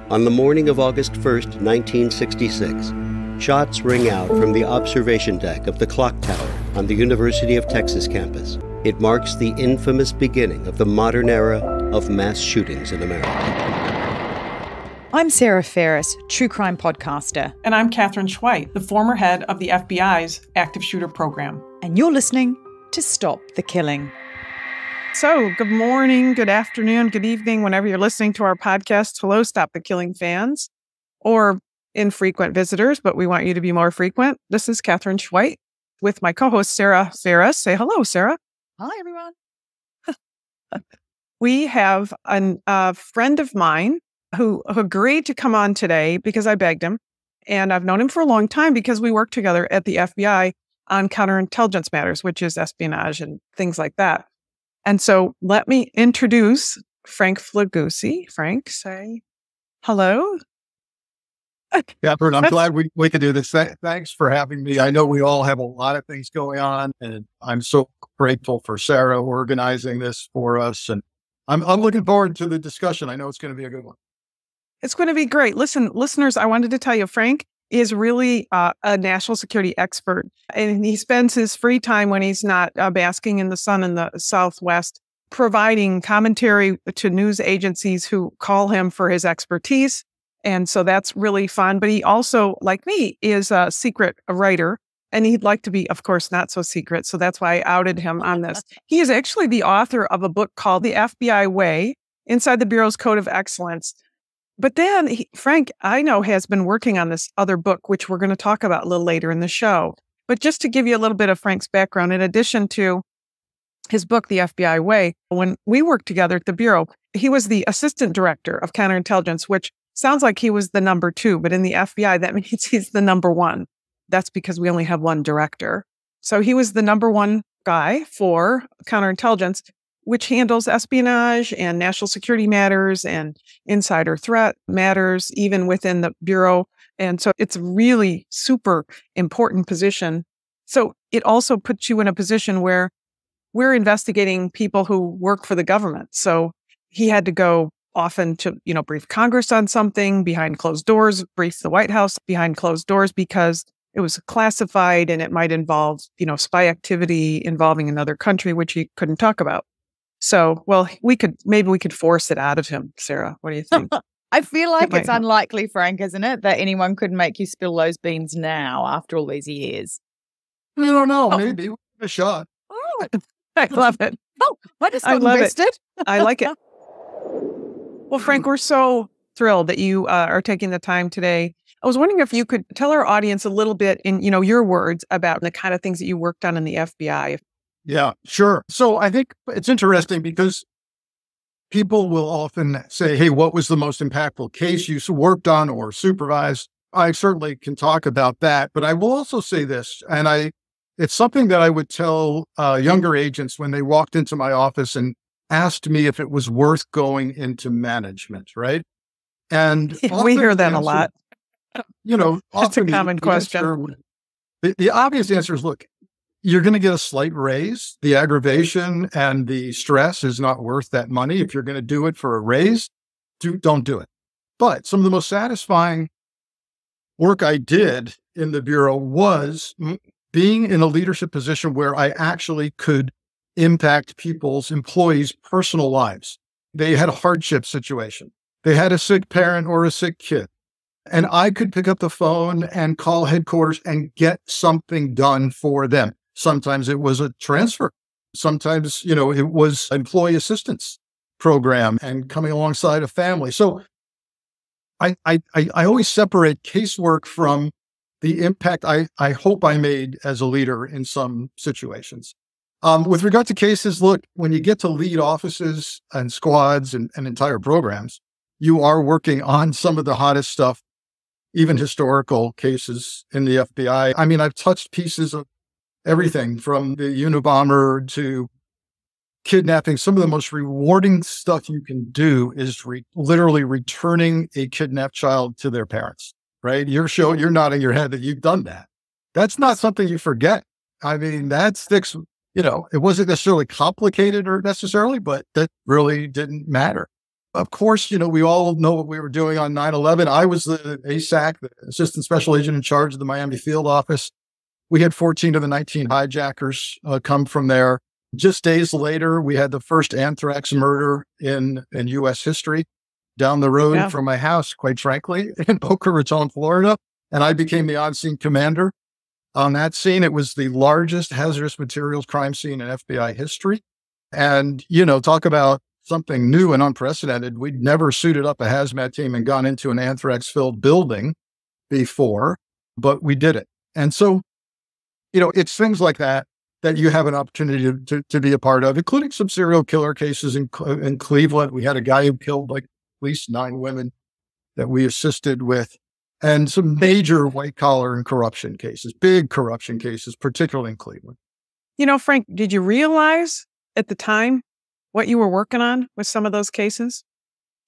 On the morning of August 1st, 1966, shots ring out from the observation deck of the clock tower on the University of Texas campus. It marks the infamous beginning of the modern era of mass shootings in America. I'm Sarah Ferris, true crime podcaster. And I'm Katherine Schweit, the former head of the FBI's active shooter program. And you're listening to Stop the Killing. So, good morning, good afternoon, good evening, whenever you're listening to our podcast. Hello, Stop the Killing fans, or infrequent visitors, but we want you to be more frequent. This is Katherine Schweit with my co-host, Sarah Ferris. Say hello, Sarah. Hi, everyone. We have a friend of mine who agreed to come on today because I begged him. And I've known him for a long time because we work together at the FBI on counterintelligence matters, which is espionage and things like that. And so let me introduce Frank Figliuzzi. Frank, say hello. Katherine, I'm glad we could do this. Thanks for having me. I know we all have a lot of things going on, and I'm so grateful for Sarah organizing this for us. And I'm looking forward to the discussion. I know it's going to be a good one. It's going to be great. Listen, listeners, I wanted to tell you, Frank is really a national security expert, and he spends his free time when he's not basking in the sun in the Southwest, providing commentary to news agencies who call him for his expertise. And so that's really fun. But he also, like me, is a secret writer, and he'd like to be, of course, not so secret. So that's why I outed him on this. He is actually the author of a book called The FBI Way, Inside the Bureau's Code of Excellence. But then Frank, I know, has been working on this other book, which we're going to talk about a little later in the show. But just to give you a little bit of Frank's background, in addition to his book, The FBI Way, when we worked together at the Bureau, he was the assistant director of counterintelligence, which sounds like he was the number 2, but in the FBI, that means he's the number 1. That's because we only have one director. So he was the number 1 guy for counterintelligence, which handles espionage and national security matters and insider threat matters, even within the Bureau. And so it's a really super important position. So it also puts you in a position where we're investigating people who work for the government. So he had to go often to, brief Congress on something behind closed doors, brief the White House behind closed doors because it was classified and it might involve, spy activity involving another country, which he couldn't talk about. So, well, maybe we could force it out of him, Sarah. What do you think? I feel like it's unlikely, Frank, isn't it, that anyone could make you spill those beans now after all these years? I don't know. Maybe a shot. Oh, I love it. Oh, I just got invested. I like it. Well, Frank, we're so thrilled that you are taking the time today. I was wondering if you could tell our audience a little bit in, your words about the kind of things that you worked on in the FBI. Yeah, sure. So I think it's interesting because people will often say, hey, what was the most impactful case you worked on or supervised? I certainly can talk about that, but I will also say this, and it's something that I would tell younger agents when they walked into my office and asked me if it was worth going into management, right? And we hear that a lot. That's a common question. The obvious answer is, look, you're going to get a slight raise. The aggravation and the stress is not worth that money. If you're going to do it for a raise, don't do it. But some of the most satisfying work I did in the Bureau was being in a leadership position where I actually could impact people's employees' personal lives. They had a hardship situation. They had a sick parent or a sick kid. And I could pick up the phone and call headquarters and get something done for them. Sometimes it was a transfer. Sometimes, it was employee assistance program and coming alongside a family. So I always separate casework from the impact I hope I made as a leader in some situations. With regard to cases, look, when you get to lead offices and squads and entire programs, you are working on some of the hottest stuff, even historical cases in the FBI. I mean, I've touched pieces of everything from the Unabomber to kidnapping. Some of the most rewarding stuff you can do is literally returning a kidnapped child to their parents, right? You're nodding your head that you've done that. That's not something you forget. I mean, that sticks, it wasn't necessarily complicated or necessarily, but that really didn't matter. of course, we all know what we were doing on 9/11. I was the ASAC, the Assistant Special Agent in charge of the Miami field office. We had 14 of the 19 hijackers come from there. Just days later, we had the first Anthrax murder in U.S. history down the road from my house, quite frankly, in Boca Raton, Florida. And I became the on-scene commander on that scene. It was the largest hazardous materials crime scene in FBI history. And, talk about something new and unprecedented. We'd never suited up a hazmat team and gone into an anthrax-filled building before, but we did it. And so, it's things like that you have an opportunity to be a part of, including some serial killer cases in Cleveland. We had a guy who killed at least 9 women that we assisted with, and some major white collar and corruption cases, big corruption cases, particularly in Cleveland. Frank, did you realize at the time what you were working on with some of those cases?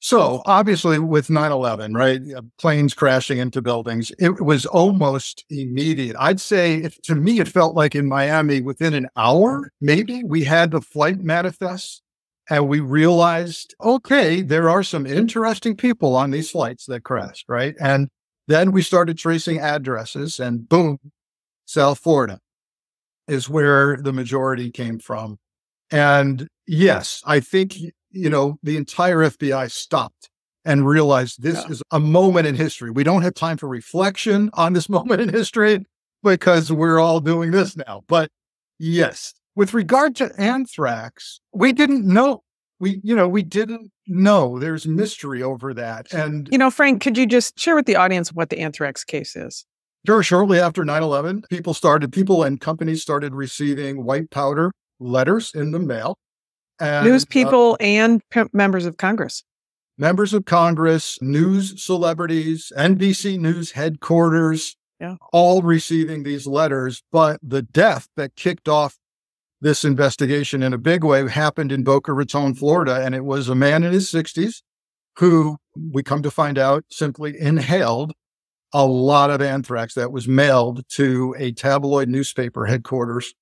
So obviously with 9/11, right? Planes crashing into buildings, it was almost immediate. I'd say to me, it felt like in Miami within an hour, maybe we had the flight manifest and we realized, okay, there are some interesting people on these flights that crashed, right? And then we started tracing addresses and boom, South Florida is where the majority came from. And yes, I think, the entire FBI stopped and realized this is a moment in history. We don't have time for reflection on this moment in history because we're all doing this now. But yes, with regard to anthrax, we didn't know. We didn't know. There's mystery over that. And, Frank, could you just share with the audience what the anthrax case is? Sure. Shortly after 9/11, people and companies started receiving white powder letters in the mail. And, news people and members of Congress. Members of Congress, news celebrities, NBC News headquarters, all receiving these letters. But the death that kicked off this investigation in a big way happened in Boca Raton, Florida. And it was a man in his 60s who, we come to find out, simply inhaled a lot of anthrax that was mailed to a tabloid newspaper headquarters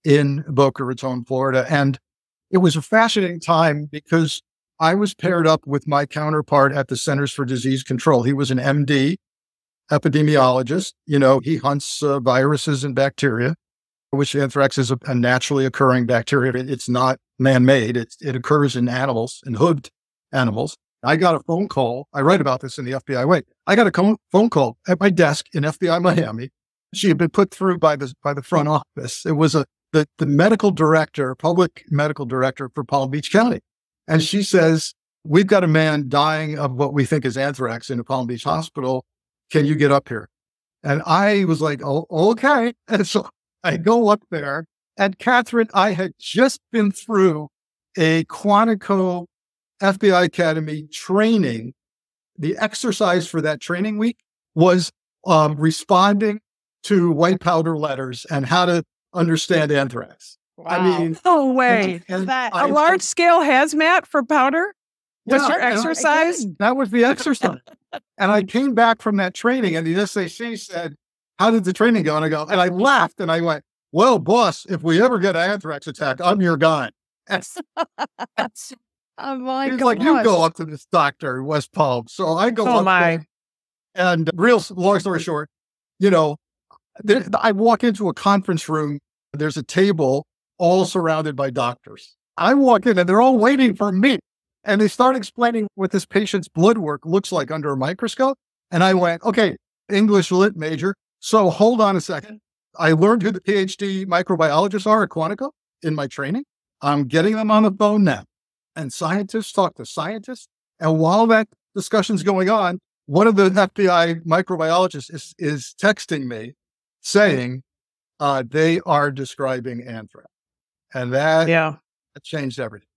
in Boca Raton, Florida. And it was a fascinating time because I was paired up with my counterpart at the Centers for Disease Control. He was an MD, epidemiologist. He hunts viruses and bacteria, which anthrax is a naturally occurring bacteria. It's not man-made. It occurs in animals, in hoofed animals. I got a phone call. I write about this in the FBI Way. I got a phone call at my desk in FBI Miami. She had been put through by the front office. It was the medical director, public medical director for Palm Beach County. And she says, we've got a man dying of what we think is anthrax in a Palm Beach hospital. Can you get up here? And I was like, oh, okay. And so I go up there, and Katherine, I had just been through a Quantico FBI Academy training. The exercise for that training week was responding to white powder letters and how to understand anthrax. Wow. I mean, no way. Is that a large scale hazmat for powder? What's your exercise? That was the exercise. And I came back from that training, and the SAC said, how did the training go? And I laughed and I went, well, boss, if we ever get an anthrax attack, I'm your guy. Oh my God. Like, you go up to this doctor in West Palm. So I go up there, and long story short, I walk into a conference room. There's a table all surrounded by doctors. I walk in and they're all waiting for me. And they start explaining what this patient's blood work looks like under a microscope. And I went, okay, English lit major. So hold on a second. I learned who the PhD microbiologists are at Quantico in my training. I'm getting them on the phone now. And scientists talk to scientists. And while that discussion's going on, one of the FBI microbiologists is texting me saying they are describing anthrax. And that changed everything.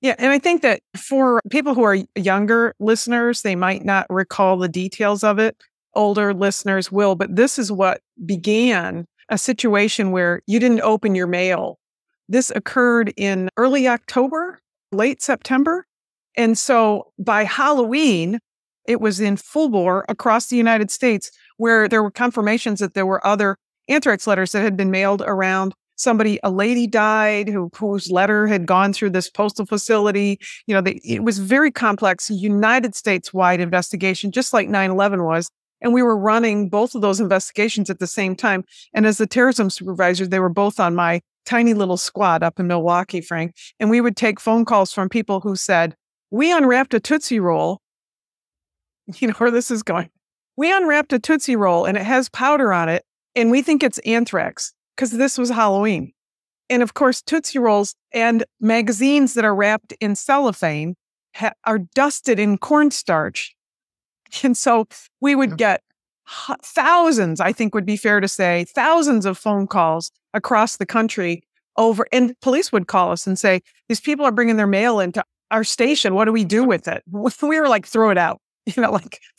Yeah. And I think that for people who are younger listeners, they might not recall the details of it. Older listeners will. But this is what began a situation where you didn't open your mail. This occurred in early October, late September. And so by Halloween, it was in full bore across the United States where there were confirmations that there were other anthrax letters that had been mailed around a lady died whose letter had gone through this postal facility. It was very complex, United States-wide investigation, just like 9/11 was. And we were running both of those investigations at the same time. And as the terrorism supervisor, they were both on my tiny little squad up in Milwaukee, Frank. And we would take phone calls from people who said, we unwrapped a Tootsie Roll. You know where this is going. We unwrapped a Tootsie Roll and it has powder on it. And we think it's anthrax because this was Halloween. And of course, Tootsie Rolls and magazines that are wrapped in cellophane are dusted in cornstarch. And so we would get thousands, I think would be fair to say, thousands of phone calls across the country over, and police would call us and say, these people are bringing their mail into our station. What do we do with it? We were like, throw it out,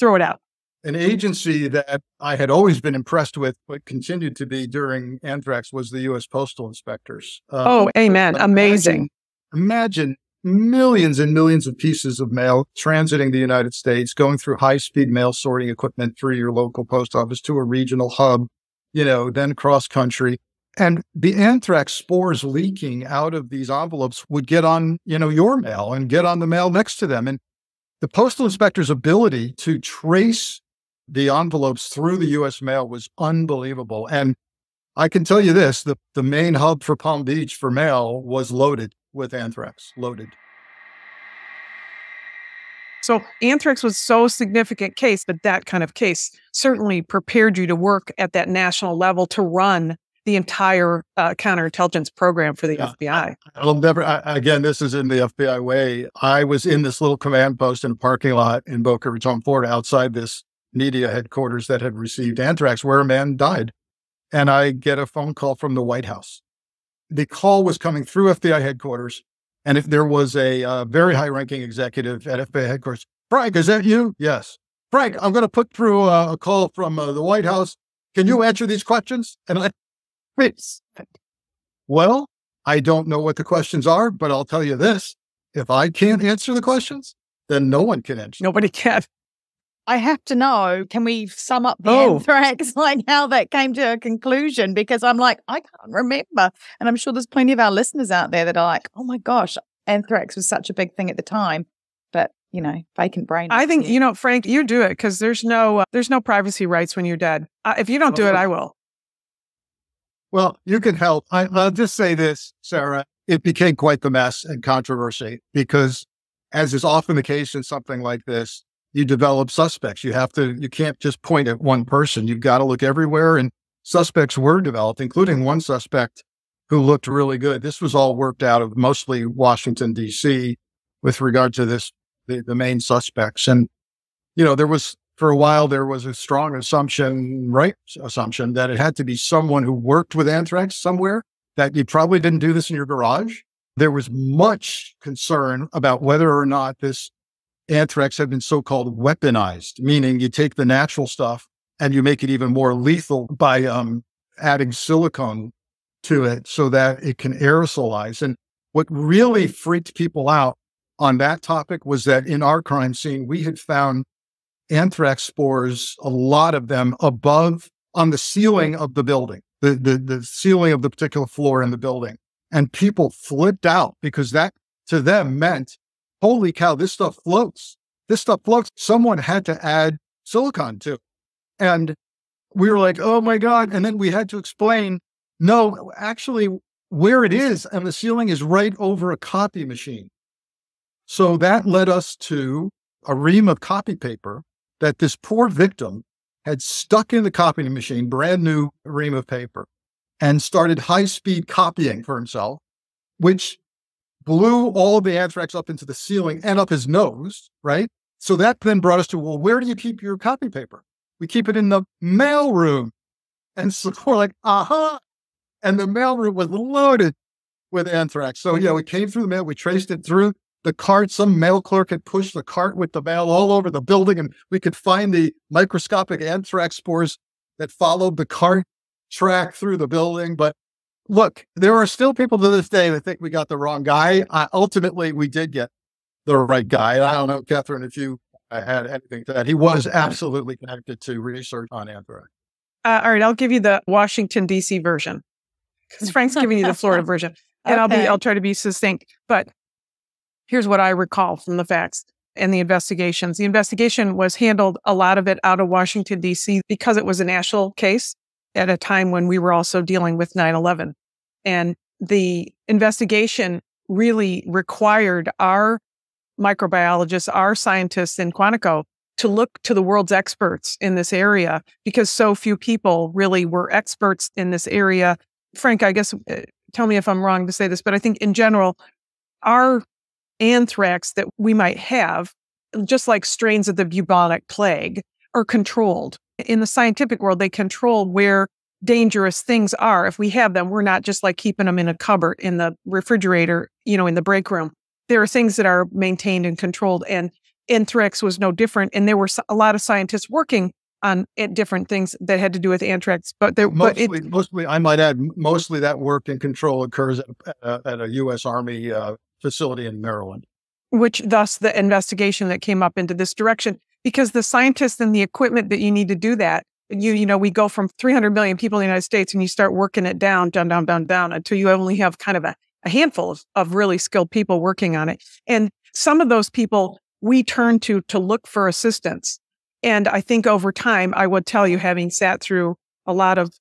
throw it out. An agency that I had always been impressed with, but continued to be during Anthrax, was the U.S. Postal Inspectors. Amen. Amazing. Imagine millions and millions of pieces of mail transiting the United States, going through high-speed mail sorting equipment through your local post office to a regional hub, then cross-country. And the anthrax spores leaking out of these envelopes would get on, your mail and get on the mail next to them. And the postal inspector's ability to trace the envelopes through the U.S. mail was unbelievable. And I can tell you this, the main hub for Palm Beach for mail was loaded with anthrax, loaded. So anthrax was so significant case, but that kind of case certainly prepared you to work at that national level to run the entire counterintelligence program for the FBI. I'll never, again, this is in the FBI way. I was in this little command post in a parking lot in Boca Raton, Florida, outside this media headquarters that had received anthrax, where a man died. And I get a phone call from the White House. The call was coming through FBI headquarters. And if there was a very high-ranking executive at FBI headquarters, Frank, is that you? Yes. Frank, I'm going to put through a call from the White House. Can you answer these questions? And well, I don't know what the questions are, but I'll tell you this. If I can't answer the questions, then no one can answer. Nobody can. I have to know, can we sum up the anthrax, like how that came to a conclusion? Because I'm like, I can't remember. And I'm sure there's plenty of our listeners out there that are like, oh my gosh, anthrax was such a big thing at the time. But, vacant brain. I think, Frank, you do it because there's no privacy rights when you're dead. If you don't do it, I will. Well, you can help. I'll just say this, Sarah. It became quite the mess and controversy because, as is often the case in something like this, you develop suspects. You can't just point at one person. You've got to look everywhere. And suspects were developed, including one suspect who looked really good. This was all worked out of mostly Washington, D.C. with regard to the main suspects. And, for a while, there was a strong assumption that it had to be someone who worked with anthrax somewhere, that you probably didn't do this in your garage. There was much concern about whether or not this anthrax had been so-called weaponized, meaning you take the natural stuff and you make it even more lethal by adding silicone to it so that it can aerosolize. And what really freaked people out on that topic was that in our crime scene, we had found anthrax spores, a lot of them above on the ceiling of the building, the ceiling of the particular floor in the building. And people flipped out because that to them meant, holy cow, this stuff floats. This stuff floats. Someone had to add silicone to it. And we were like, oh my God. And then we had to explain, no, actually where it is on the ceiling is right over a copy machine. So that led us to a ream of copy paper that this poor victim had stuck in the copying machine, brand new ream of paper, and started high-speed copying for himself, which blew all of the anthrax up into the ceiling and up his nose, right? So that then brought us to, well, where do you keep your copy paper? We keep it in the mail room. And so we're like, aha. And the mail room was loaded with anthrax. So, we came through the mail, we traced it through the cart. Some mail clerk had pushed the cart with the mail all over the building, and we could find the microscopic anthrax spores that followed the cart track through the building. But look, there are still people to this day that think we got the wrong guy. Ultimately, we did get the right guy. I don't know, Katherine, if you had anything to that. He was absolutely connected to research on anthrax. All right, I'll give you the Washington, D.C. version. because Frank's giving you the Florida version. And Okay. I'll try to be succinct. But here's what I recall from the facts and the investigations. The investigation was handled, a lot of it out of Washington, D.C., because it was a national case at a time when we were also dealing with 9/11. And the investigation really required our microbiologists, our scientists in Quantico to look to the world's experts in this area because so few people really were experts in this area. Frank, I guess, tell me if I'm wrong to say this, but I think in general, our anthrax that we might have, just like strains of the bubonic plague, are controlled. In the scientific world, they control where dangerous things are. If we have them, we're not just like keeping them in a cupboard in the refrigerator, in the break room. There are things that are maintained and controlled, and anthrax was no different. And there were a lot of scientists working on different things that had to do with anthrax. But mostly, I might add, mostly that work and control occurs at a U.S. Army facility in Maryland. Which thus the investigation that came up into this direction, because the scientists and the equipment that you need to do that, we go from 300 million people in the United States and you start working it down until you only have kind of a handful of really skilled people working on it. And some of those people we turn to look for assistance. And I think over time, I would tell you, having sat through a lot of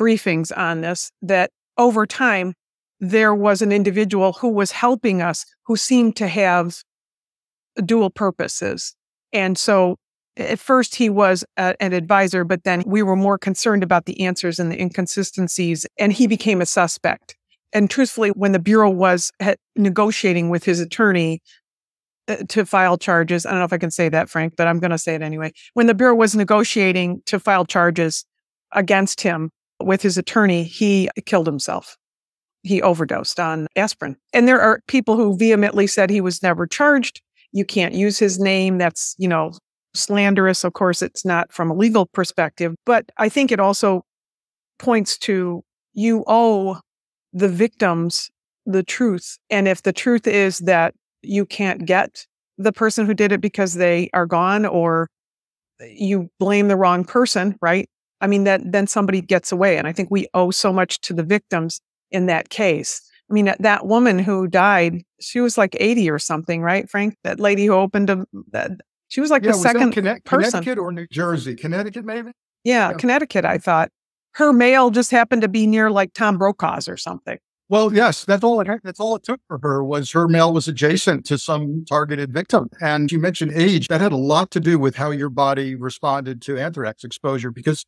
briefings on this, that over time, there was an individual who was helping us who seemed to have dual purposes. And so at first he was an advisor, but then we were more concerned about the answers and the inconsistencies, and he became a suspect. And truthfully, when the Bureau was negotiating with his attorney to file charges, I don't know if I can say that, Frank, but I'm going to say it anyway. When the Bureau was negotiating to file charges against him with his attorney, he killed himself. He overdosed on aspirin. And there are people who vehemently said he was never charged. You can't use his name. That's, slanderous. Of course, it's not from a legal perspective, but I think it also points to you owe the victims the truth. And if the truth is that you can't get the person who did it because they are gone, or you blame the wrong person, right? I mean, then somebody gets away. And I think we owe so much to the victims in that case. I mean, that woman who died, she was like 80 or something, right, Frank? That lady who opened she was like the second person. Connecticut or New Jersey? Connecticut, maybe? Yeah, Connecticut, I thought. Her mail just happened to be near like Tom Brokaw's or something. Well, yes, that's all it took for her, was her mail was adjacent to some targeted victim. And you mentioned age. That had a lot to do with how your body responded to anthrax exposure, because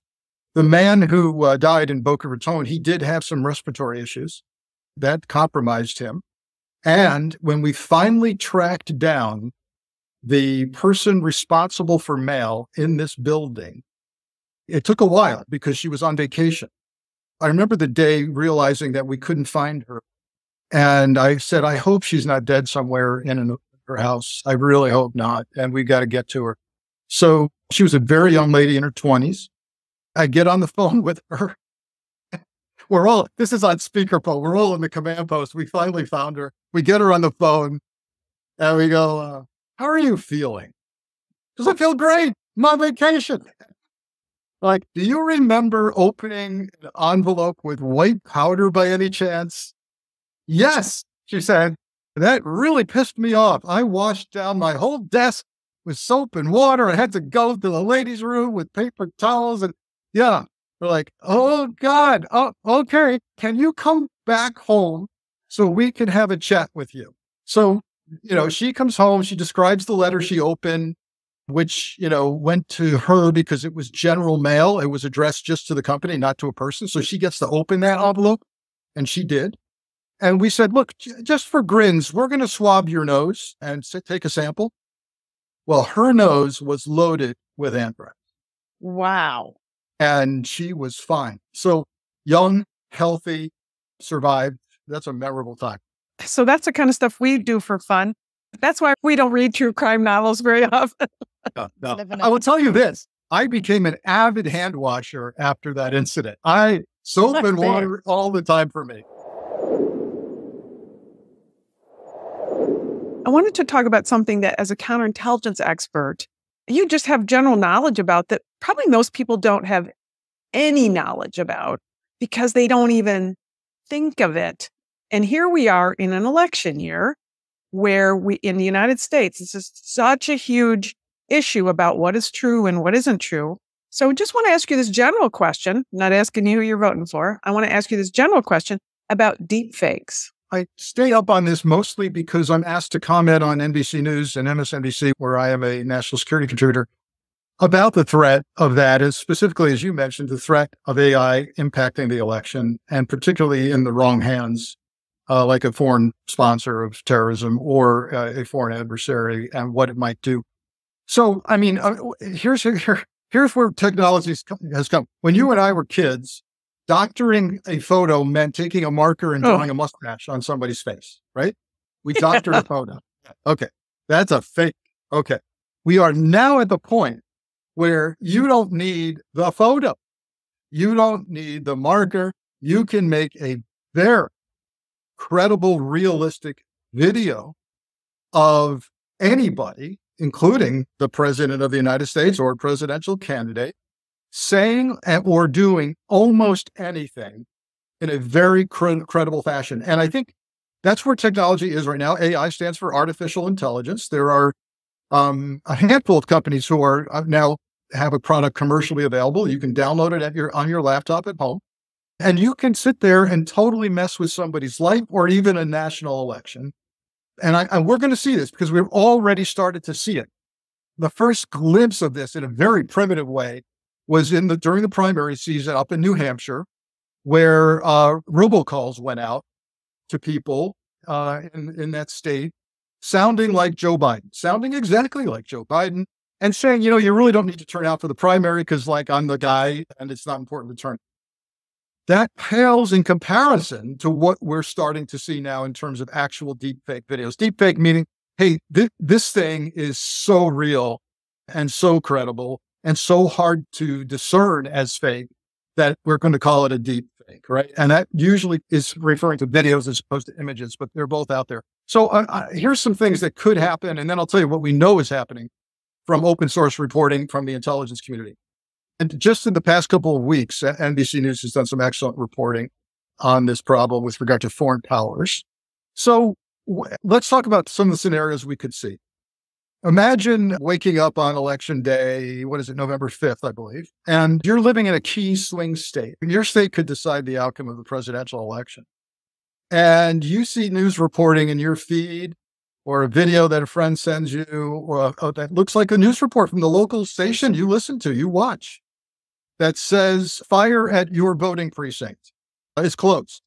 the man who died in Boca Raton, he did have some respiratory issues that compromised him. And when we finally tracked down the person responsible for mail in this building, it took a while because she was on vacation. I remember the day realizing that we couldn't find her. And I said, I hope she's not dead somewhere in her house. I really hope not. And we got to get to her. So she was a very young lady in her 20s. I get on the phone with her. This is on speakerphone. We're all in the command post. We finally found her. We get her on the phone and we go, how are you feeling? Does it feel great? I'm on vacation. Like, do you remember opening an envelope with white powder by any chance? Yes, she said. That really pissed me off. I washed down my whole desk with soap and water. I had to go to the ladies' room with paper towels. And yeah, we're like, oh, God. Oh, okay. Can you come back home so we can have a chat with you? So, she comes home. She describes the letter she opened, which, went to her because it was general mail. It was addressed just to the company, not to a person. So she gets to open that envelope, and she did. And we said, look, just for grins, we're going to swab your nose and take a sample. Well, her nose was loaded with anthrax. Wow. And she was fine. So young, healthy, survived. That's a memorable time. So that's the kind of stuff we do for fun. That's why we don't read true crime novels very often. No. I will tell you this. I became an avid hand washer after that incident. Soap and water all the time for me. I wanted to talk about something that, as a counterintelligence expert, you just have general knowledge about that probably most people don't have any knowledge about, because they don't even think of it. And here we are in an election year where in the United States, this is such a huge issue about what is true and what isn't true. So I just want to ask you this general question, not asking you who you're voting for. I want to ask you this general question about deepfakes. I stay up on this mostly because I'm asked to comment on NBC News and MSNBC, where I am a national security contributor, about the threat of that, is specifically, as you mentioned, the threat of AI impacting the election, and particularly in the wrong hands, like a foreign sponsor of terrorism or a foreign adversary, and what it might do. So, I mean, here's where technology has come. When you and I were kids, doctoring a photo meant taking a marker and drawing a mustache on somebody's face, right? We doctored a photo. Okay, that's a fake. Okay. We are now at the point where you don't need the photo. You don't need the marker. You can make a very credible, realistic video of anybody, including the president of the United States or presidential candidate, saying or doing almost anything in a very credible fashion. And I think that's where technology is right now. AI stands for artificial intelligence. There are a handful of companies who are now have a product commercially available. You can download it on your laptop at home, and you can sit there and totally mess with somebody's life or even a national election. And we're going to see this because we've already started to see it. The first glimpse of this in a very primitive way was during the primary season up in New Hampshire, where robocalls went out to people in that state, sounding like Joe Biden, sounding exactly like Joe Biden, and saying, you really don't need to turn out for the primary because, like, I'm the guy and it's not important to turn. That pales in comparison to what we're starting to see now in terms of actual deepfake videos. Deepfake meaning, hey, this thing is so real and so credible and so hard to discern as fake that we're going to call it a deep fake, right? And that usually is referring to videos as opposed to images, but they're both out there. So here's some things that could happen, and then I'll tell you what we know is happening from open source reporting from the intelligence community. And just in the past couple of weeks, NBC News has done some excellent reporting on this problem with regard to foreign powers. So let's talk about some of the scenarios we could see. Imagine waking up on election day, November 5th, I believe, and you're living in a key swing state. Your state could decide the outcome of the presidential election. And you see news reporting in your feed or a video that a friend sends you or that looks like a news report from the local station you listen to, you watch, that says fire at your voting precinct is closed.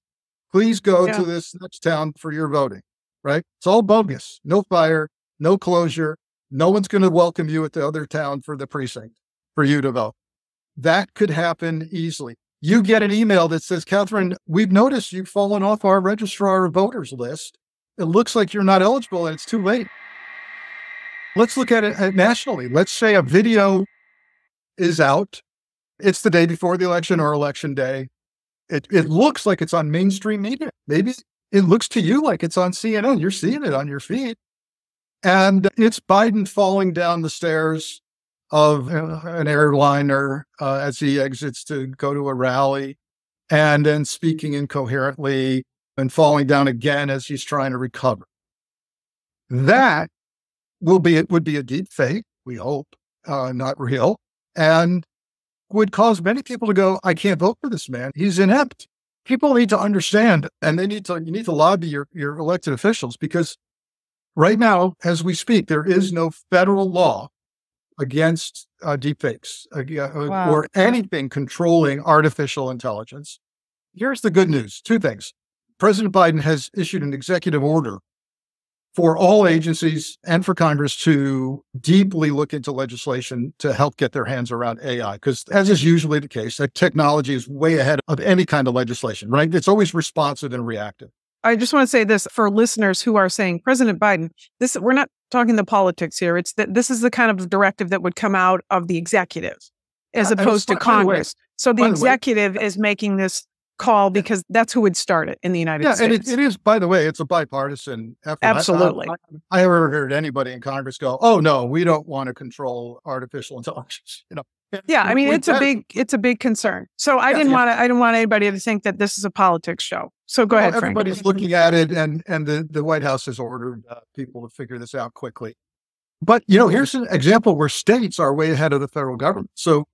Please go to this next town for your voting, right? It's all bogus. No fire, no closure. No one's going to welcome you at the other town for the precinct for you to vote. That could happen easily. You get an email that says, Katherine, we've noticed you've fallen off our registrar of voters list. It looks like you're not eligible and it's too late. Let's look at it nationally. Let's say a video is out. It's the day before the election or election day. It looks like it's on mainstream media. Maybe it looks to you like it's on CNN. You're seeing it on your feed. And it's Biden falling down the stairs of an airliner as he exits to go to a rally, and then speaking incoherently and falling down again as he's trying to recover. That would be a deep fake, we hope, not real, and would cause many people to go, I can't vote for this man. He's inept. People need to understand, and you need to lobby your elected officials, because right now, as we speak, there is no federal law against deepfakes or anything controlling artificial intelligence. Here's the good news. Two things. President Biden has issued an executive order for all agencies and for Congress to deeply look into legislation to help get their hands around AI. Because as is usually the case, that technology is way ahead of any kind of legislation, right? It's always responsive and reactive. I just want to say this for listeners who are saying, President Biden, we're not talking the politics here. It's that this is the kind of directive that would come out of the executive as opposed to Congress. So the executive is making this call because that's who would start it in the United States. And it is, by the way, it's a bipartisan effort. Absolutely. I never heard anybody in Congress go, oh, no, we don't want to control artificial intelligence. Yeah, I mean, it's a big concern. So I didn't want anybody to think that this is a politics show. So go ahead, Frank. Everybody's looking at it, and the White House has ordered people to figure this out quickly. But, here's an example where states are way ahead of the federal government. So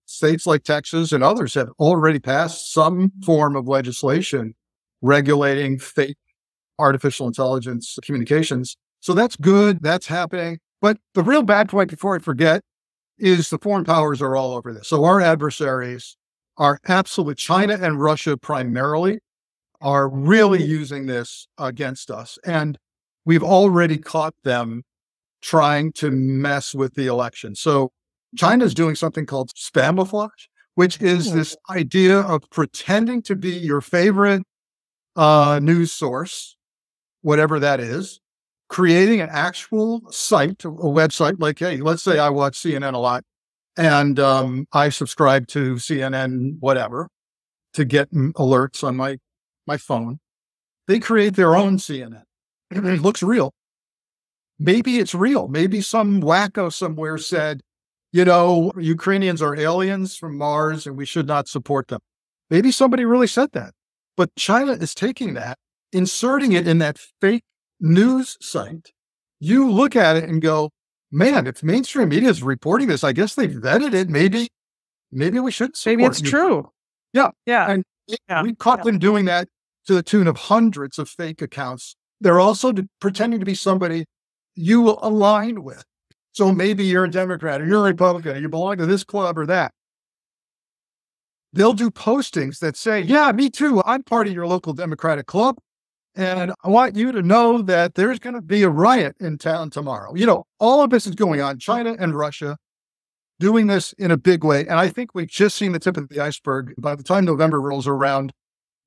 states like Texas and others have already passed some form of legislation regulating fake artificial intelligence communications. So that's good. That's happening. But the real bad point, before I forget, is the foreign powers are all over this. So our adversaries are absolute, China and Russia primarily, are really using this against us. And we've already caught them trying to mess with the election. So China's doing something called spamouflage, which is this idea of pretending to be your favorite news source, whatever that is, creating an actual site, a website, like, hey, let's say I watch CNN a lot and I subscribe to CNN, whatever, to get alerts on my phone. They create their own CNN. It looks real. Maybe it's real. Maybe some wacko somewhere said, Ukrainians are aliens from Mars and we should not support them. Maybe somebody really said that. But China is taking that, inserting it in that fake news site. You look at it and go, man, if mainstream media is reporting this, I guess they've vetted it. Maybe we should support Maybe it's true. Yeah. Yeah. And we caught them doing that to the tune of hundreds of fake accounts. They're also pretending to be somebody you will align with. So maybe you're a Democrat or you're a Republican, or you belong to this club or that. They'll do postings that say, yeah, me too. I'm part of your local Democratic club. And I want you to know that there's going to be a riot in town tomorrow. All of this is going on. China and Russia doing this in a big way. And I think we've just seen the tip of the iceberg. By the time November rolls around,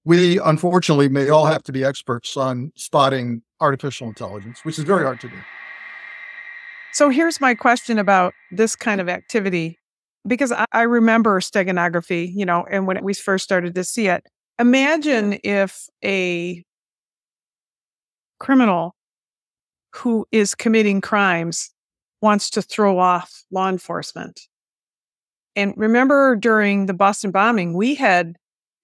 we unfortunately may all have to be experts on spotting artificial intelligence, which is very hard to do. So here's my question about this kind of activity, because I remember steganography, and when we first started to see it. Imagine if a criminal who is committing crimes wants to throw off law enforcement. And remember, during the Boston bombing, we had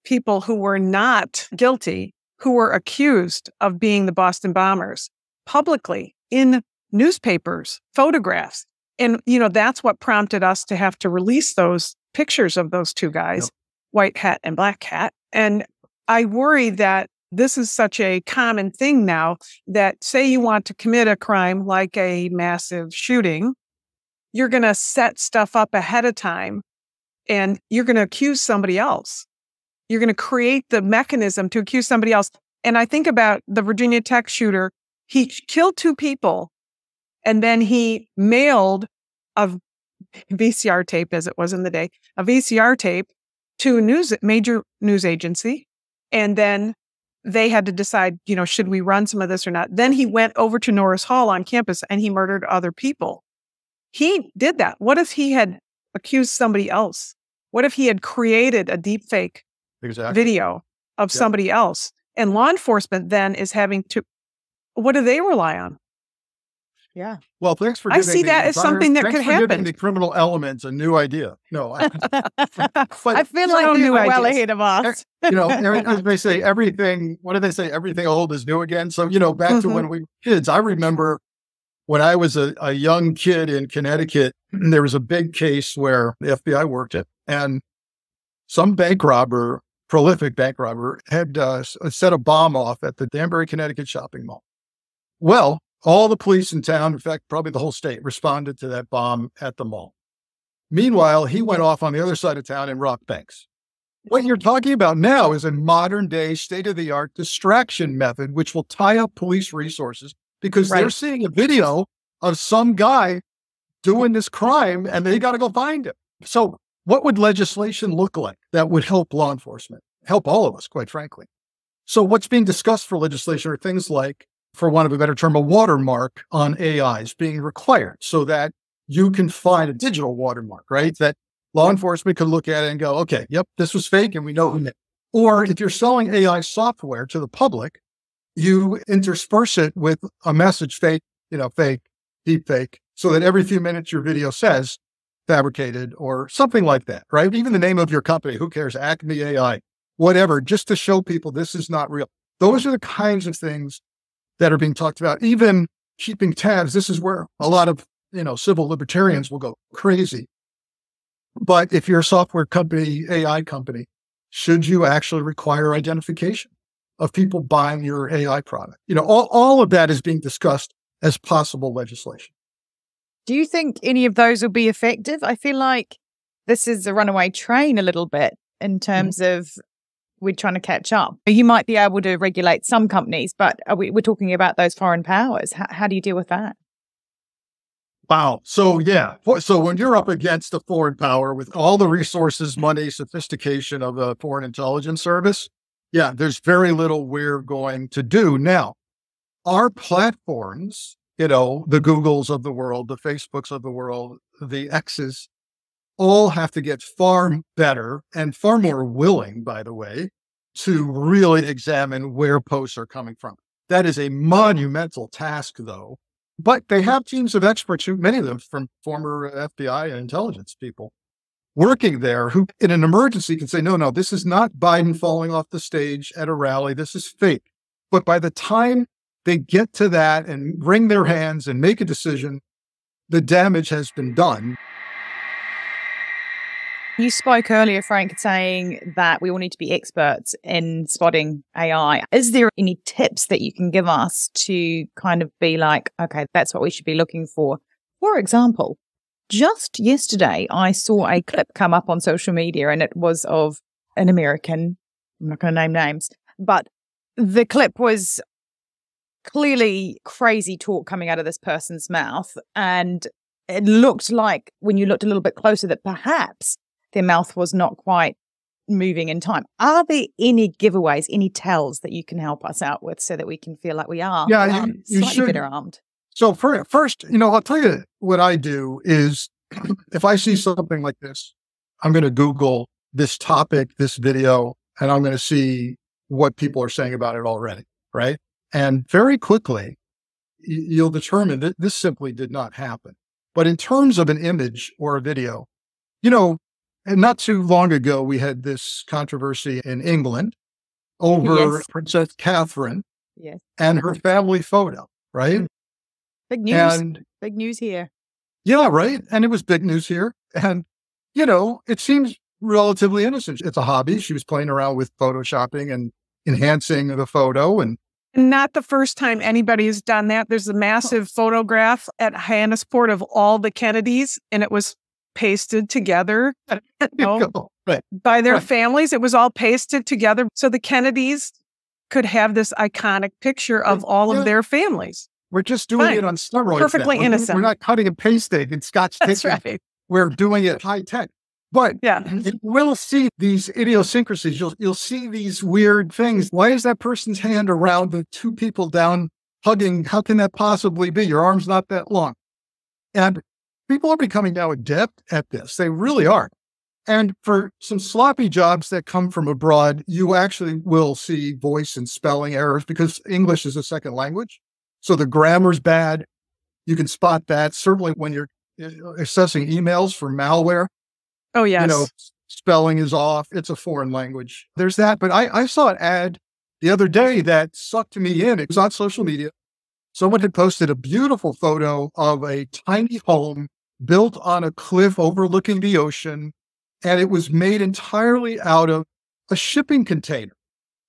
people who were not guilty, who were accused of being the Boston bombers publicly in newspapers, photographs. And, that's what prompted us to have to release those pictures of those two guys, white hat and black hat. And I worry that this is such a common thing now that, say you want to commit a crime like a massive shooting, you're going to set stuff up ahead of time and you're going to accuse somebody else. You're going to create the mechanism to accuse somebody else. And I think about the Virginia Tech shooter. He killed two people and then he mailed a VCR tape, as it was in the day, a VCR tape to a major news agency. And then they had to decide, should we run some of this or not? Then he went over to Norris Hall on campus and he murdered other people. He did that. What if he had accused somebody else? What if he had created a deepfake video of somebody else? And law enforcement then is having to, what do they rely on? Yeah. Well, thanks for I see that as something that could happen. The criminal elements, a new idea. No, I feel like they're well ahead of us. As they say, everything. What do they say? Everything old is new again. So back to when we were kids. I remember when I was a young kid in Connecticut. There was a big case where the FBI worked it, and some bank robber, prolific bank robber, had set a bomb off at the Danbury, Connecticut shopping mall. Well, all the police in town, in fact, probably the whole state, responded to that bomb at the mall. Meanwhile, he went off on the other side of town and robbed banks. What you're talking about now is a modern day, state-of-the-art distraction method, which will tie up police resources because they're seeing a video of some guy doing this crime and they got to go find him. So what would legislation look like that would help law enforcement, help all of us, quite frankly? So what's being discussed for legislation are things like, for want of a better term, a watermark on AIs being required so that you can find a digital watermark, right? That law enforcement could look at it and go, okay, yep, this was fake and we know who did it. Or if you're selling AI software to the public, you intersperse it with a message, fake, fake, deep fake, so that every few minutes your video says fabricated or something like that, right? Even the name of your company, who cares? Acme AI. whatever, just to show people this is not real. Those are the kinds of things that are being talked about. Even keeping tabs. This is where a lot of, civil libertarians will go crazy. But if you're a software company, AI company, should you actually require identification of people buying your AI product? All of that is being discussed as possible legislation. Do you think any of those will be effective? I feel like this is a runaway train a little bit in terms of we're trying to catch up. You might be able to regulate some companies, but we're talking about those foreign powers. How do you deal with that? Wow. So when you're up against a foreign power with all the resources, money, sophistication of a foreign intelligence service, there's very little we're going to do. Now, our platforms, the Googles of the world, the Facebooks of the world, the X's, all have to get far better and far more willing, by the way, to really examine where posts are coming from. That is a monumental task, though. But they have teams of experts, many of them from former FBI and intelligence people, working there who, in an emergency, can say, no, this is not Biden falling off the stage at a rally. This is fake. But by the time they get to that and wring their hands and make a decision, the damage has been done. You spoke earlier, Frank, saying that we all need to be experts in spotting AI. Is there any tips that you can give us to kind of be like, okay, that's what we should be looking for? For example, just yesterday, I saw a clip come up on social media, and it was of an American. I'm not going to name names, but the clip was clearly crazy talk coming out of this person's mouth. And it looked like, when you looked a little bit closer, that perhaps their mouth was not quite moving in time. Are there any giveaways, any tells that you can help us out with so that we can feel like we are you slightly better armed? So first, I'll tell you what I do is if I see something like this, I'm going to Google this topic, this video, and I'm going to see what people are saying about it already, right? And very quickly, you'll determine that this simply did not happen. But in terms of an image or a video, and not too long ago, we had this controversy in England over Princess Catherine and her family photo, right? Big news. Big news here. Yeah, right. And it was big news here. And, it seems relatively innocent. It's a hobby. She was playing around with photoshopping and enhancing the photo. And not the first time anybody has done that. There's a massive photograph at Hyannisport of all the Kennedys, and it was pasted together by their families. It was all pasted together so the Kennedys could have this iconic picture of all of their families. We're just doing it on steroids. Perfectly innocent. We're not cutting and pasting and Scotch tape. That's right. We're doing it high tech. But you will see these idiosyncrasies. You'll see these weird things. Why is that person's hand around the two people down hugging? How can that possibly be? Your arm's not that long. And people are becoming now adept at this. They really are. And for some sloppy jobs that come from abroad, you actually will see voice and spelling errors because English is a second language. So the grammar's bad. You can spot that. Certainly when you're accessing emails for malware. Oh, yes. Spelling is off. It's a foreign language. There's that. But I saw an ad the other day that sucked me in. It was on social media. Someone had posted a beautiful photo of a tiny home built on a cliff overlooking the ocean, and it was made entirely out of a shipping container.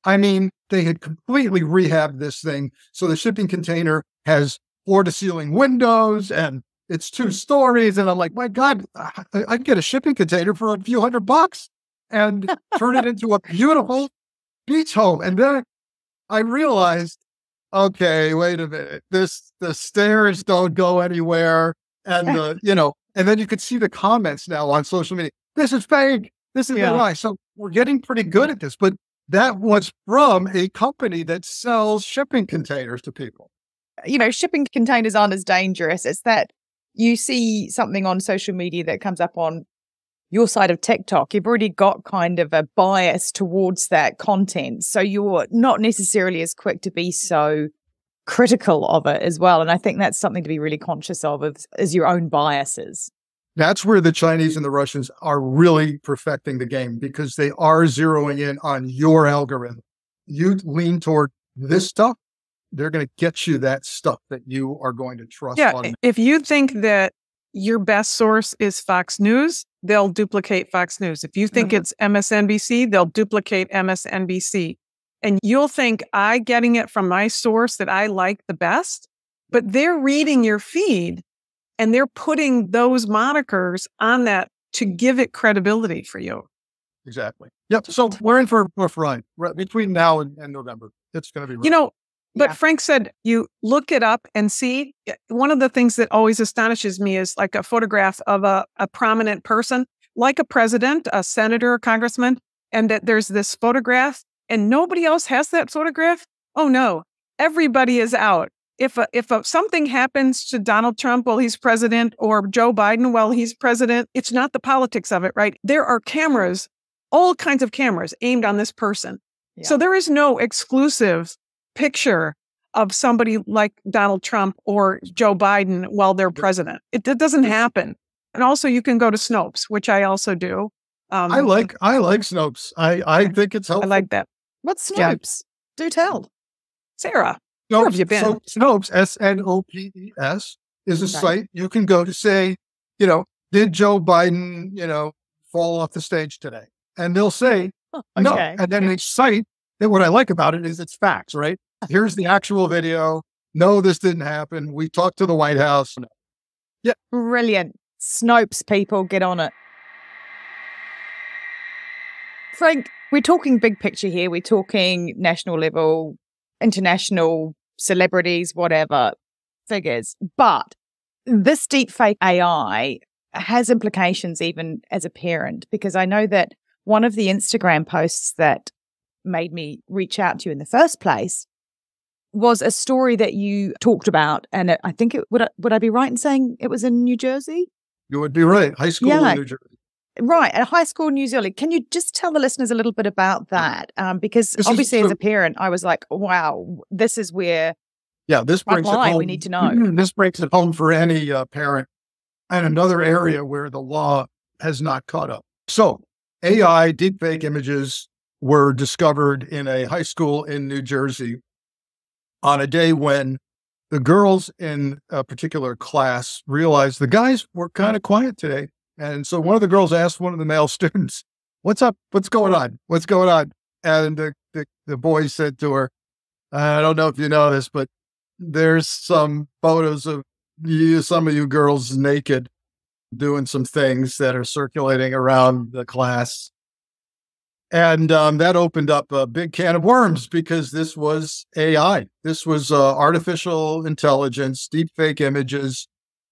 I mean, they had completely rehabbed this thing. So the shipping container has floor-to-ceiling windows, and it's 2 stories. And I'm like, my God, I can get a shipping container for a few $100 and turn it into a beautiful beach home. And then I realized, okay, wait a minute. The stairs don't go anywhere. And, and then you could see the comments now on social media. This is fake. This is a lie. So we're getting pretty good at this. But that was from a company that sells shipping containers to people. Shipping containers aren't as dangerous. It's that you see something on social media that comes up on your side of TikTok. You've already got kind of a bias towards that content. So you're not necessarily as quick to be so critical of it as well. And I think that's something to be really conscious of is your own biases. That's where the Chinese and the Russians are really perfecting the game, because they are zeroing in on your algorithm. You lean toward this stuff, they're going to get you that stuff that you are going to trust. Yeah, if you think that your best source is Fox News, they'll duplicate Fox News. If you think it's MSNBC, they'll duplicate MSNBC. And you'll think I'm getting it from my source that I like the best, but they're reading your feed and they're putting those monikers on that to give it credibility for you. Exactly. Yep. So we're in for a ride between now and November. It's going to be rough. You know, but Frank said, you look it up and see. One of the things that always astonishes me is like a photograph of a prominent person, like a president, a senator, a congressman, and that there's this photograph and nobody else has that photograph. Oh no, everybody is out. If something happens to Donald Trump while he's president or Joe Biden while he's president, it's not the politics of it, right? There are cameras, all kinds of cameras aimed on this person. Yeah. So there is no exclusive picture of somebody like Donald Trump or Joe Biden while they're president. It doesn't happen. And also you can go to Snopes, which I also do. I like Snopes. I think it's helpful. I like that. What's Snopes? Yeah. Do tell. Sarah, where have you been? So Snopes, SNOPES, is a site you can go to say, did Joe Biden, fall off the stage today? And they'll say, no. And then they cite that what I like about it is it's facts, right? Here's the actual video. No, this didn't happen. We talked to the White House. Yeah. Brilliant. Snopes, people, get on it. Frank, we're talking big picture here. We're talking national level, international celebrities, whatever, figures. But this deepfake AI has implications even as a parent, because I know that one of the Instagram posts that made me reach out to you in the first place was a story that you talked about. And I think would I be right in saying it was in New Jersey? You would be right. High school in New Jersey. Right. At high school in New Zealand. Can you just tell the listeners a little bit about that? Because obviously as a parent, I was like, wow, this is where this brings it home. We need to know. This brings it home for any parent, and another area where the law has not caught up. So AI deepfake images were discovered in a high school in New Jersey on a day when the girls in a particular class realized the guys were kind of quiet today. And so one of the girls asked one of the male students, "What's up? What's going on? What's going on?" And the boy said to her, "I don't know if you know this, but there's some photos of some of you girls naked doing some things that are circulating around the class." And that opened up a big can of worms, because this was AI. This was artificial intelligence, deepfake images.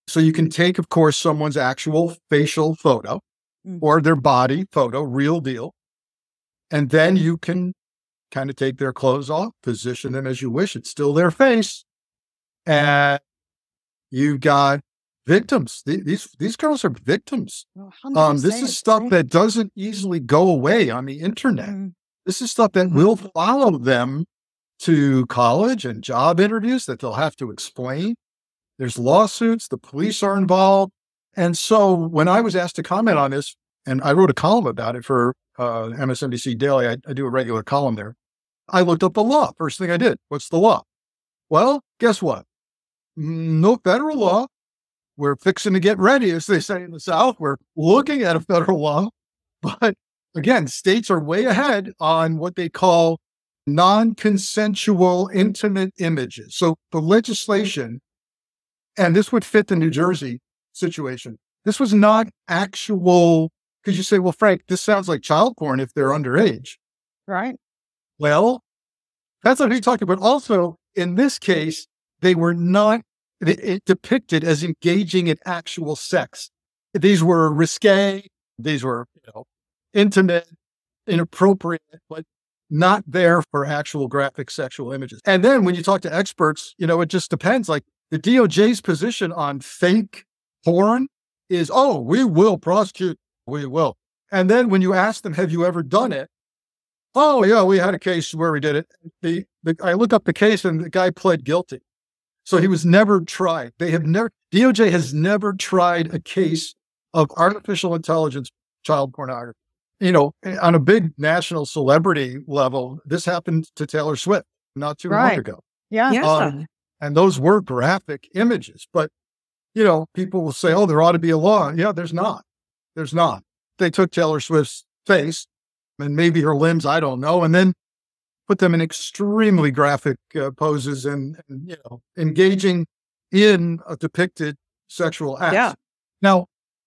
So you can take, of course, someone's actual facial photo or their body photo, real deal. And then you can kind of take their clothes off, position them as you wish. It's still their face. And you've got victims. These girls are victims. This is stuff that doesn't easily go away on the internet. This is stuff that will follow them to college and job interviews that they'll have to explain. There's lawsuits. The police are involved. And so when I was asked to comment on this, and I wrote a column about it for MSNBC Daily, I do a regular column there. I looked up the law. First thing I did, what's the law? Well, guess what? No federal law. We're fixing to get ready, as they say in the South. We're looking at a federal law. But again, states are way ahead on what they call non-consensual intimate images. So the legislation, and this would fit the New Jersey situation, this was not actual, because you say, well, Frank, this sounds like child porn if they're underage. Right. Well, that's what he's talking about. Also, in this case, they were not depicted as engaging in actual sex. These were risque, these were intimate, inappropriate, but not there for actual graphic sexual images. And then when you talk to experts, it just depends. Like the DOJ's position on fake porn is, oh, we will prosecute, we will. And then when you ask them, have you ever done it? Oh, yeah, we had a case where we did it. I looked up the case and the guy pled guilty. So he was never tried. DOJ has never tried a case of artificial intelligence child pornography. You know, on a big national celebrity level, this happened to Taylor Swift not too long ago. Yeah. And those were graphic images. But, you know, people will say, oh, there ought to be a law. Yeah, there's not. There's not. They took Taylor Swift's face and maybe her limbs, I don't know, and then put them in extremely graphic poses and, you know, engaging in a depicted sexual act. Yeah. Now,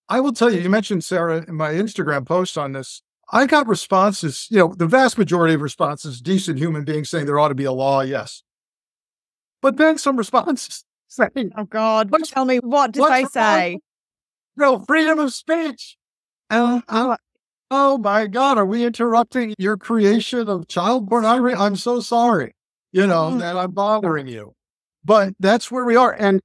I will tell you, you mentioned, Sarah, in my Instagram post on this, I got responses, you know, the vast majority of responses, decent human beings saying there ought to be a law, yes. But then some responses saying, oh God, tell me, what did they say? No, freedom of speech. And I'm like, oh my God, are we interrupting your creation of child pornography? I'm so sorry, you know, that I'm bothering you. But that's where we are. And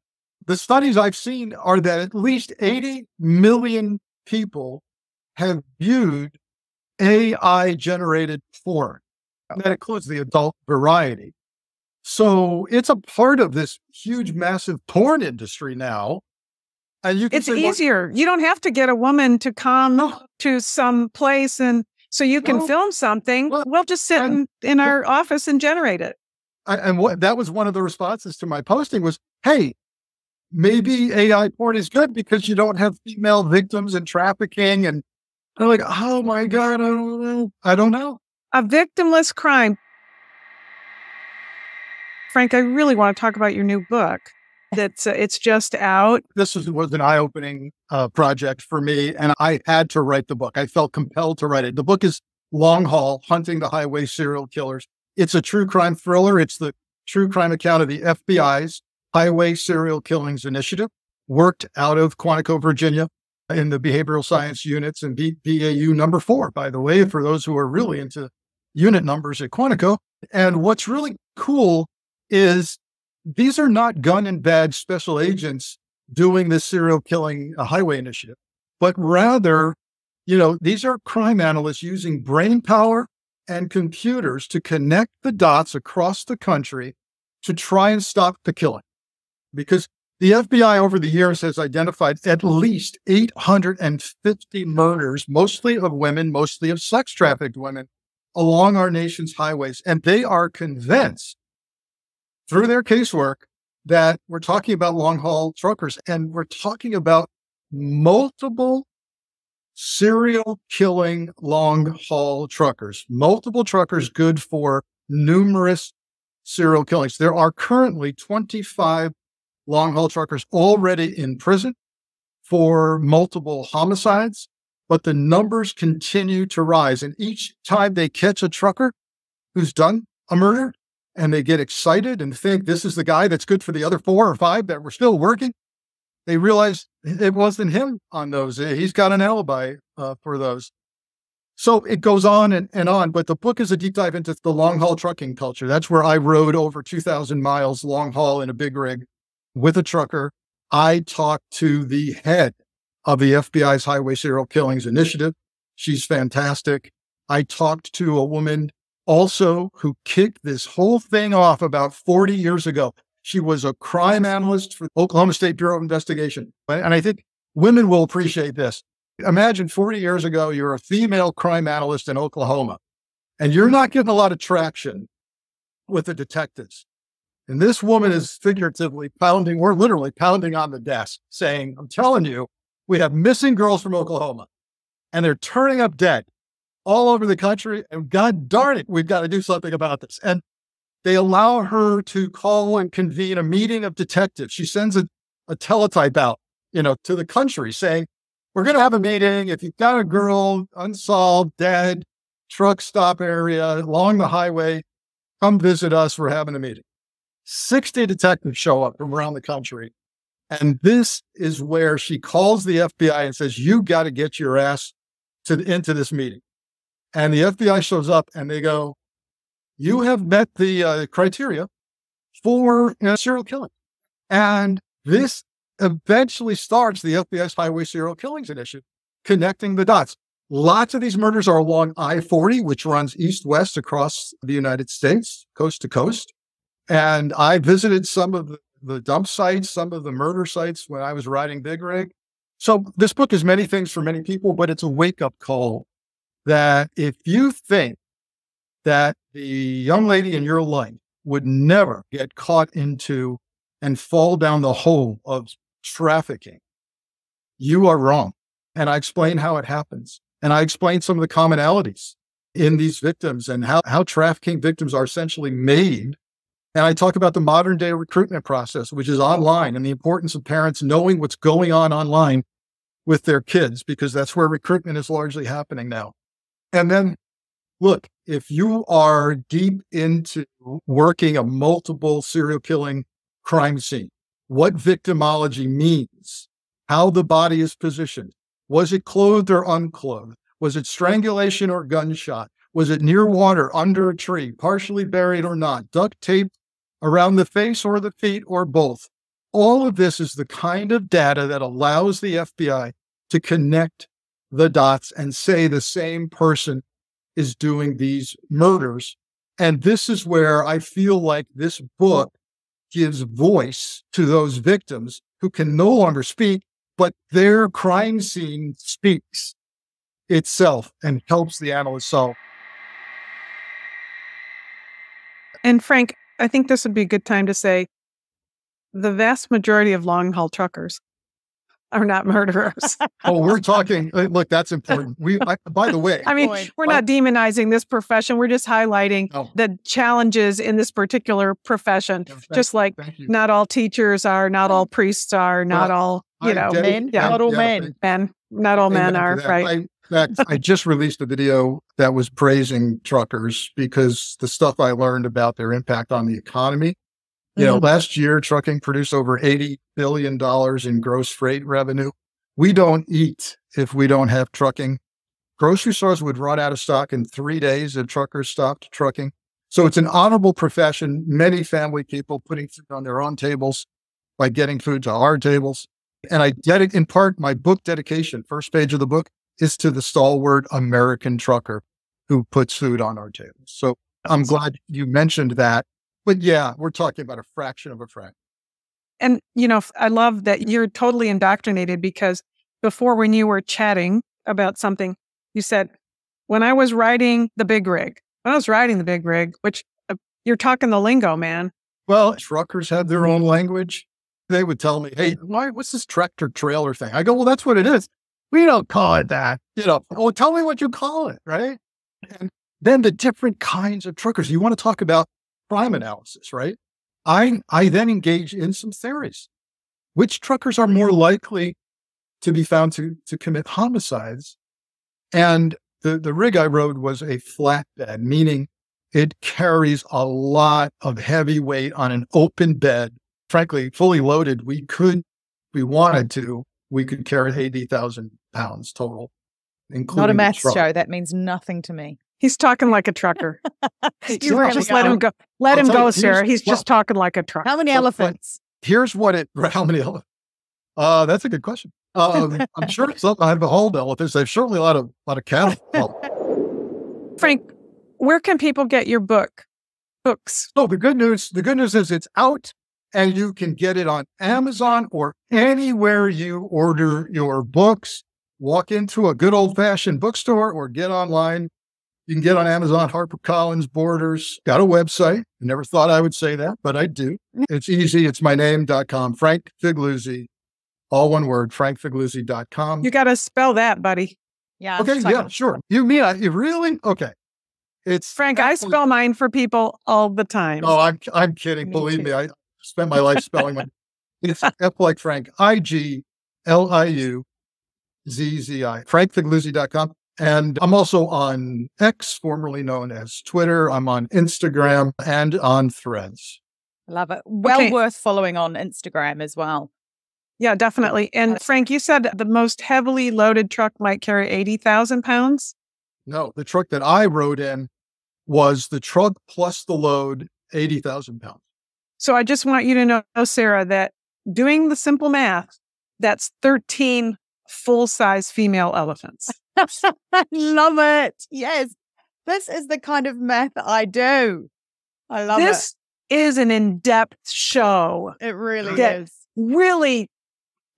the studies I've seen are that at least 80 million people have viewed AI-generated porn. That includes the adult variety. So it's a part of this huge, massive porn industry now. And you can it's easier. You don't have to get a woman to come to some place and so you can film something. We'll just sit in our office and generate it. And that was one of the responses to my posting was, hey, maybe AI porn is good because you don't have female victims and trafficking. And I'm like, oh my God, I don't know. A victimless crime. Frank, I really want to talk about your new book. It's just out. This was an eye-opening project for me, and I had to write the book. I felt compelled to write it. The book is Long Haul, Hunting the Highway Serial Killers. It's a true crime thriller. It's the true crime account of the FBI's Highway Serial Killings Initiative, worked out of Quantico, Virginia, in the behavioral science units and BAU number 4, by the way, for those who are really into unit numbers at Quantico. And what's really cool is these are not gun and badge special agents doing this serial killing highway initiative, but rather, you know, these are crime analysts using brain power and computers to connect the dots across the country to try and stop the killing. Because the FBI over the years has identified at least 850 murders, mostly of women, mostly of sex trafficked women, along our nation's highways. And they are convinced through their casework that we're talking about long haul truckers and we're talking about multiple serial killing long haul truckers, multiple truckers good for numerous serial killings. There are currently 25 long haul truckers already in prison for multiple homicides, but the numbers continue to rise. And each time they catch a trucker who's done a murder, and they get excited and think this is the guy that's good for the other 4 or 5 that were still working, they realize it wasn't him on those. He's got an alibi for those. So it goes on and on. But the book is a deep dive into the long haul trucking culture. That's where I rode over 2,000 miles long haul in a big rig with a trucker. I talked to the head of the FBI's Highway Serial Killings Initiative. She's fantastic. I talked to a woman also who kicked this whole thing off about 40 years ago. She was a crime analyst for Oklahoma State Bureau of Investigation. And I think women will appreciate this. Imagine 40 years ago, you're a female crime analyst in Oklahoma, and you're not getting a lot of traction with the detectives. And this woman is figuratively pounding, we're literally pounding on the desk saying, I'm telling you, we have missing girls from Oklahoma, and they're turning up dead all over the country, and God darn it, we've got to do something about this. And they allow her to call and convene a meeting of detectives. She sends a teletype out, you know, to the country saying, we're going to have a meeting. If you've got a girl unsolved, dead, truck stop area along the highway, come visit us. We're having a meeting. 60 detectives show up from around the country. And this is where she calls the FBI and says, you got to get your ass into this meeting. And the FBI shows up and they go, you have met the criteria for serial killing. And this eventually starts the FBI's Highway Serial Killings Initiative, connecting the dots. Lots of these murders are along I-40, which runs east-west across the United States, coast to coast. And I visited some of the dump sites, some of the murder sites when I was riding Big Rig. So this book is many things for many people, but it's a wake-up call that if you think that the young lady in your life would never get caught into and fall down the hole of trafficking, you are wrong. And I explain how it happens. And I explain some of the commonalities in these victims and how trafficking victims are essentially made. And I talk about the modern day recruitment process, which is online, and the importance of parents knowing what's going on online with their kids, because that's where recruitment is largely happening now. And then, look, if you are deep into working a multiple serial killing crime scene, what victimology means, how the body is positioned, was it clothed or unclothed? Was it strangulation or gunshot? Was it near water, under a tree, partially buried or not, duct tape around the face or the feet or both? All of this is the kind of data that allows the FBI to connect the dots and say the same person is doing these murders. And this is where I feel like this book gives voice to those victims who can no longer speak, but their crime scene speaks itself and helps the analyst solve. And Frank, I think this would be a good time to say the vast majority of long-haul truckers are not murderers. Oh, we're talking, look, that's important. By the way, I mean, we're not demonizing this profession. We're just highlighting the challenges in this particular profession. Just like not all teachers are, not all priests are, not all, men, not all men. Not all men are, right? In fact, I just released a video that was praising truckers because the stuff I learned about their impact on the economy. Last year, trucking produced over $80 billion in gross freight revenue. We don't eat if we don't have trucking. Grocery stores would run out of stock in 3 days if truckers stopped trucking. So it's an honorable profession. Many family people putting food on their own tables by getting food to our tables. And I dedicate, in part, my book dedication, first page of the book, is to the stalwart American trucker who puts food on our tables. So I'm glad you mentioned that. But yeah, we're talking about a fraction of a fraction. And, I love that you're totally indoctrinated because before when you were chatting about something, you said, when I was riding the big rig, which you're talking the lingo, man. Well, truckers have their own language. They would tell me, hey, what's this tractor trailer thing? I go, well, that's what it is. We don't call it that. Well, tell me what you call it, right? And then the different kinds of truckers. You want to talk about crime analysis, right? I then engage in some theories. Which truckers are more likely to be found to commit homicides? And the rig I rode was a flatbed, meaning it carries a lot of heavy weight on an open bed. Frankly, fully loaded, we could carry 80,000 pounds total, including not a maths show. That means nothing to me. He's talking like a trucker. Just let him go. Let him go, Sarah. He's just talking like a trucker. How many elephants? Here's how many elephants? That's a good question. I'm sure I have a whole elephants. There's certainly a lot of cattle. Frank, where can people get your books? Oh, the good news is it's out and you can get it on Amazon or anywhere you order your books. Walk into a good old-fashioned bookstore or get online. You can get on Amazon, HarperCollins, Borders. Got a website. I never thought I would say that, but I do. It's easy. It's myname.com. Frank Figliuzzi, all one word, frankfigliuzzi.com. You got to spell that, buddy. Yeah. Okay. Yeah, sure. You mean, you really? Okay. It's Frank, I spell mine for people all the time. Oh, I'm kidding. Believe me, I spent my life spelling mine. It's F like Frank, IGLIUZZI, frankfigliuzzi.com. And I'm also on X, formerly known as Twitter. I'm on Instagram and on Threads. Love it. Well worth following on Instagram as well. Yeah, definitely. And Frank, you said the most heavily loaded truck might carry 80,000 pounds? No, the truck that I rode in was the truck plus the load, 80,000 pounds. So I just want you to know, Sarah, that doing the simple math, that's 13 full-size female elephants. I love it. Yes. This is the kind of math I do. I love this is an in-depth show. It really is. Really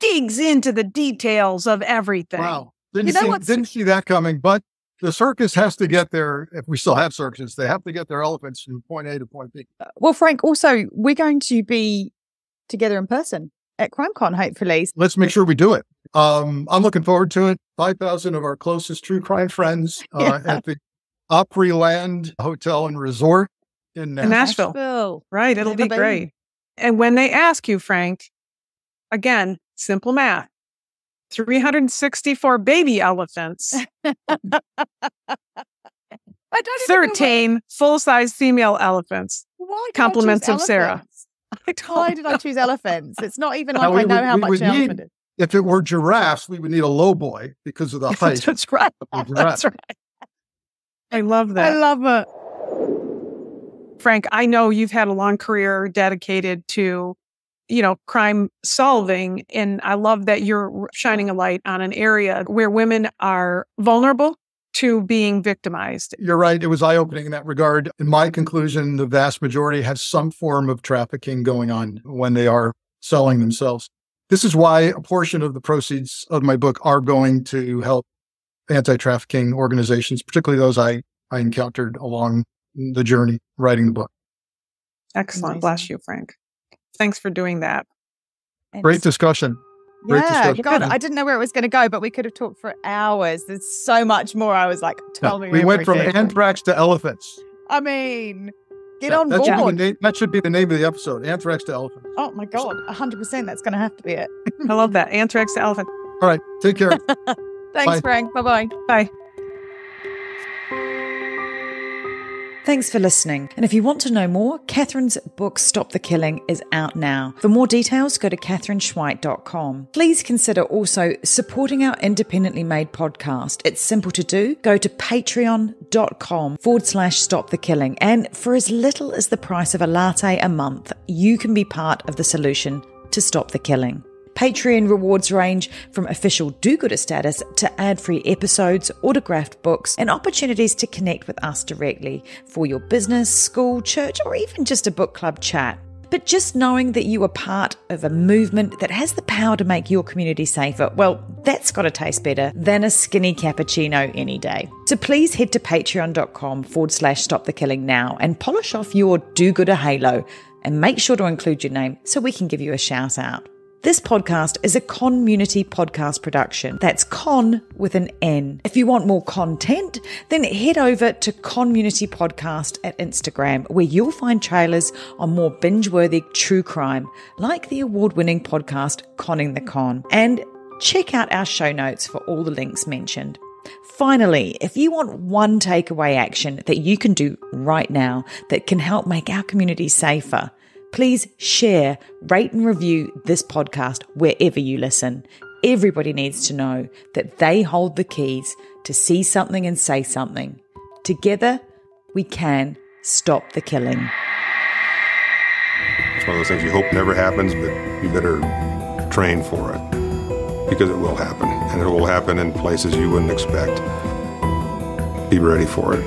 digs into the details of everything. Wow. Didn't see that coming, but the circus has to get their, if we still have circuses, they have to get their elephants from point A to point B. Well, Frank, also, we're going to be together in person at CrimeCon, hopefully. Let's make sure we do it. I'm looking forward to it. 5,000 of our closest true crime friends at the Opryland Hotel and Resort in Nashville. Right. It'll be great. And when they ask you, Frank, again, simple math. 364 baby elephants. 13 full-size female elephants. Compliments of Sarah. Why did I choose elephants? It's not even like I know how much an elephant is. If it were giraffes, we would need a low boy because of the height. That's right. That's right. I love that. I love it. Frank, I know you've had a long career dedicated to crime solving. And I love that you're shining a light on an area where women are vulnerable to being victimized. You're right. It was eye-opening in that regard. In my conclusion, the vast majority has some form of trafficking going on when they are selling themselves. This is why a portion of the proceeds of my book are going to help anti-trafficking organizations, particularly those I encountered along the journey writing the book. Excellent. Nice. Bless you, Frank. Thanks for doing that. Great discussion. God, I didn't know where it was going to go, but we could have talked for hours. There's so much more. I was like, tell me. We went from anthrax to elephants. I mean, get on board. That should be the name of the episode, Anthrax to Elephants. Oh my God, 100%. That's going to have to be it. I love that. Anthrax to elephant. All right. Take care. Thanks, Bye. Frank. Bye-bye. Bye. Thanks for listening. And if you want to know more, Katherine's book, Stop the Killing, is out now. For more details, go to KatherineSchweit.com. Please consider also supporting our independently made podcast. It's simple to do. Go to patreon.com/Stop the Killing. And for as little as the price of a latte a month, you can be part of the solution to stop the killing. Patreon rewards range from official do-gooder status to ad-free episodes, autographed books, and opportunities to connect with us directly for your business, school, church, or even just a book club chat. But just knowing that you are part of a movement that has the power to make your community safer, well, that's got to taste better than a skinny cappuccino any day. So please head to patreon.com/Stop the Killing now and polish off your do-gooder halo and make sure to include your name so we can give you a shout out. This podcast is a Community podcast production. That's Con with an N. If you want more content, then head over to Community Podcast at Instagram, where you'll find trailers on more binge-worthy true crime, like the award-winning podcast Conning the Con. And check out our show notes for all the links mentioned. Finally, if you want one takeaway action that you can do right now that can help make our community safer, please share, rate and review this podcast wherever you listen. Everybody needs to know that they hold the keys to see something and say something. Together, we can stop the killing. It's one of those things you hope never happens, but you better train for it because it will happen, and it will happen in places you wouldn't expect. Be ready for it.